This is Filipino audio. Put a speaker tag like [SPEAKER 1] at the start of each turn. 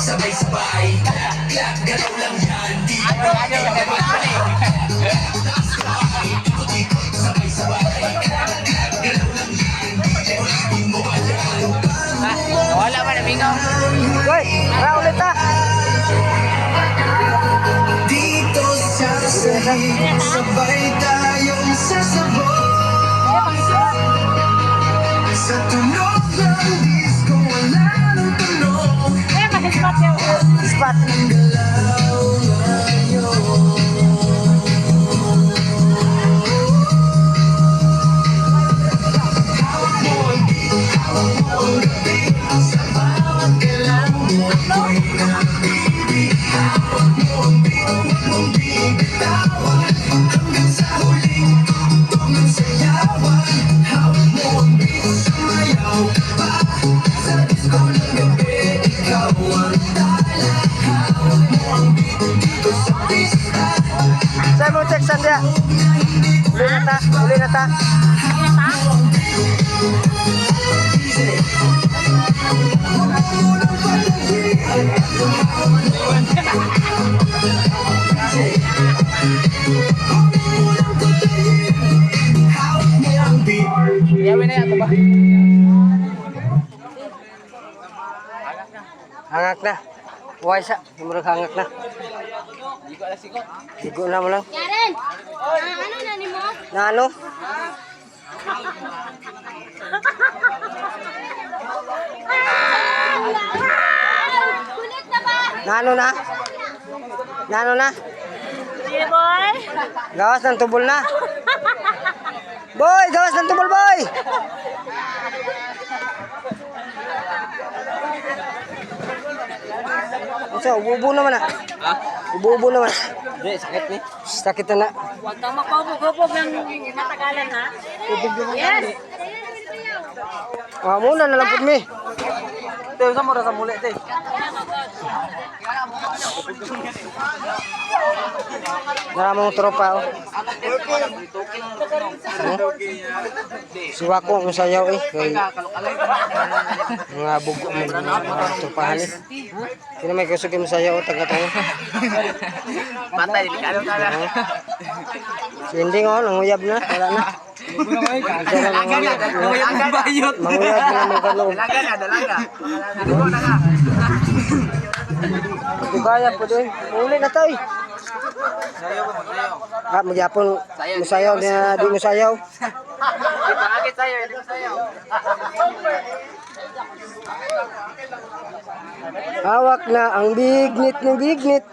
[SPEAKER 1] sabay-sabay. Clap, galaw lang yan. Di
[SPEAKER 2] Wala ba na bingaw?
[SPEAKER 3] Hoy, tara ulit ha.
[SPEAKER 1] dito sa sahig, sabay tayong sasabay. Sa tunog ng disco, wala nang tunog.
[SPEAKER 3] Spot.
[SPEAKER 1] Ang galaw ngayon. Hawak mo ang beat, hawak mo ang beat. Sa bawat galaw mo ako'y nabibitawan. Hawak mo ang beat, huwag mong bibitawan. Hanggang sa huling tugtog ng sayawan. Hawak mo ang beat, sumayaw ka pa. Sa disco ng gabi, ikaw ang tala. Hawak mo ang beat dito sa pista.
[SPEAKER 3] Saan mo check sandya? Uli na ta, uli na ta.
[SPEAKER 1] Hawak mo ang beat.
[SPEAKER 2] Yawin na yan ito ba?
[SPEAKER 3] Hangak na. Huwag sa, murag hangak na.
[SPEAKER 2] Hindi ko alas sikot.
[SPEAKER 3] Higo na mo lang.
[SPEAKER 4] Karen, ano na ni mo?
[SPEAKER 3] Na ano?
[SPEAKER 4] Kulit na ba?
[SPEAKER 3] Na ano na? Na ano na?
[SPEAKER 4] Sige, boy.
[SPEAKER 3] Gawas ng tubol na. Boy, gawas ng tubol, boy! Ano, ubo naman ah.
[SPEAKER 2] Ha?
[SPEAKER 3] Ubo naman.
[SPEAKER 2] Hindi, sakit ni.
[SPEAKER 3] Sakit na na.
[SPEAKER 4] Huwag kang makubog-hubog ng matagalan, ha? Yes.
[SPEAKER 3] Ah, muna na lang po mi.
[SPEAKER 2] Ito, sa mura sa muli ito.
[SPEAKER 3] Naramang tropa oh. Siwa ko ang sayaw eh. Kay mga bugo mo mga tropahan eh. Sino may kusugin mo sayaw oh, taga-tayo.
[SPEAKER 2] Patay, delikado ka na.
[SPEAKER 3] Si Inding oh, nanguyab na. Wala na.
[SPEAKER 2] Dalaga na, dalaga na bayot.
[SPEAKER 3] Manguyab na naman ka no.
[SPEAKER 2] Dalaga na, dalaga. Dalaga na ka.
[SPEAKER 3] Magbayad po din. Uli na tayo.
[SPEAKER 2] Sayaw mo, sayaw.
[SPEAKER 3] Ah, magyapon mo sayaw na di mo sayaw.
[SPEAKER 2] Bakit sayaw? Hindi ko sayaw.
[SPEAKER 3] Hawak na ang bignit ng bignit.